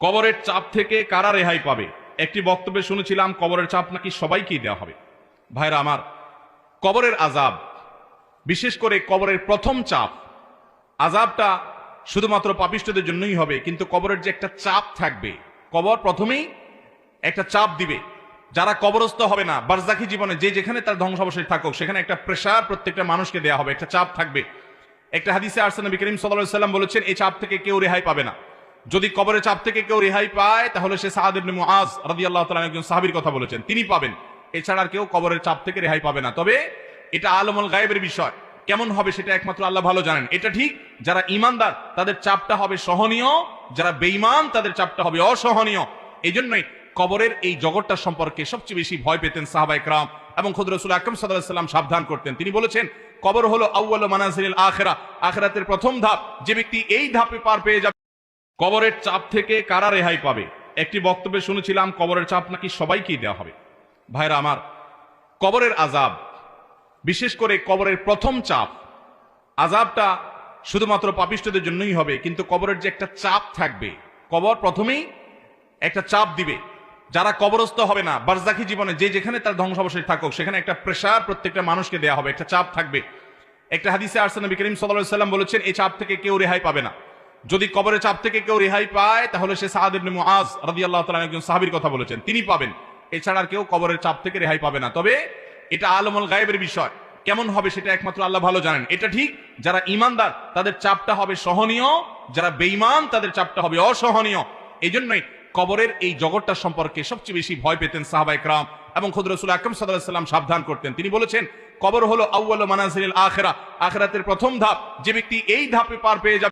কবরের চাপ থেকে কারা রেহাই পাবে? একটি বক্তব্যে শুনেছিলাম কবরের চাপ নাকি সবাইকেই দেওয়া হবে। ভাইরা আমার, কবরের আযাব, বিশেষ করে কবরের প্রথম চাপ, আযাবটা শুধুমাত্র পাপিষ্ঠদের জন্যই হবে, কিন্তু কবরের যে একটা চাপ থাকবে, কবর প্রথমেই একটা চাপ দিবে। যারা কবরস্থ হবে না, বারজাখী জীবনে যে যেখানে তার ধ্বংসাবশেষ থাকুক, সেখানে একটা প্রেসার প্রত্যেকটা মানুষকে দেওয়া হবে, একটা চাপ থাকবে। একটা হাদিসে আসছে, নবী করিম সাল্লাল্লাহু আলাইহি ওয়াসাল্লাম বলেছেন, এই চাপ থেকে কেউ রেহাই পাবে না। যদি কবরের চাপ থেকে কেউ রেহাই পায়, তাহলে সে সাদ ইবনে মুআজ রাদিয়াল্লাহু তাআলা একজন সাহাবীর কথা বলেছেন, তিনি পাবেন। এছাড়া আর কেউ কবরের চাপ থেকে রেহাই পাবে না। তবে এটা আলমুল গায়েবের বিষয়, কেমন হবে সেটা একমাত্র আল্লাহ ভালো জানেন। এটা ঠিক, যারা ঈমানদার তাদের চাপটা হবে সহনীয়, যারা বেঈমান তাদের চাপটা হবে অসহনীয়। এই জন্যই কবরের এই জগৎটা সম্পর্কে সবচেয়ে বেশি ভয় পেতেন সাহাবায়ে কেরাম এবং খুদ রাসূল আকরাম সাল্লাল্লাহু আলাইহি ওয়াসাল্লাম সাবধান করতেন। তিনি বলেছেন, কবর হলো আউয়ালু মানাজিলিল আখিরা, আখিরাতের প্রথম ধাপ। যে ব্যক্তি এই ধাপে পার পেয়ে যাবে। কবরের চাপ থেকে কারা রেহাই পাবে? একটি বক্তব্যে শুনেছিলাম কবরের চাপ নাকি সবাইকেই দেওয়া হবে। ভাইরা আমার, কবরের আযাব, বিশেষ করে কবরের প্রথম চাপ, আযাবটা শুধুমাত্র পাপিষ্ঠদের জন্যই হবে, কিন্তু কবরের যে একটা চাপ থাকবে, কবর প্রথমেই একটা চাপ দিবে। যারা কবরস্থ হবে না, বারজাখী জীবনে যে যেখানে তার ধ্বংসাবশেষ থাকুক, সেখানে একটা প্রেসার প্রত্যেকটা মানুষকে দেওয়া হবে, একটা চাপ থাকবে। একটা হাদিসে আসছে, নবী করিম সাল্লাল্লাহু আলাইহি ওয়াসাল্লাম বলেছেন, এই চাপ থেকে কেউ রেহাই পাবে না। যদি কবরের চাপ থেকে কেউ রেহাই পায়, তাহলে সে সাদ ইবনে মুআজ রাদিয়াল্লাহু তাআলা একজন সাহাবীর কথা বলেছেন, তিনি পাবেন। এছাড়া আর কেউ কবরের চাপ থেকে রেহাই পাবে না। তবে এটা আলমুল গায়েবের বিষয়, কেমন হবে সেটা একমাত্র আল্লাহ ভালো জানেন। এটা ঠিক, যারা ঈমানদার তাদের চাপটা হবে সহনীয়, যারা বেঈমান তাদের চাপটা হবে অসহনীয়। এই জন্যই কবরের এই জগৎটা সম্পর্কে সবচেয়ে বেশি ভয় পেতেন সাহাবায়ে কেরাম এবং খুদ রাসূল আকরাম সাল্লাল্লাহু আলাইহি ওয়াসাল্লাম সাবধান করতেন। তিনি বলেছেন, কবর হলো আউয়ালু মানাজিলিল আখিরা, আখিরাতের প্রথম ধাপ। যে ব্যক্তি এই ধাপে পার পেয়ে যাবে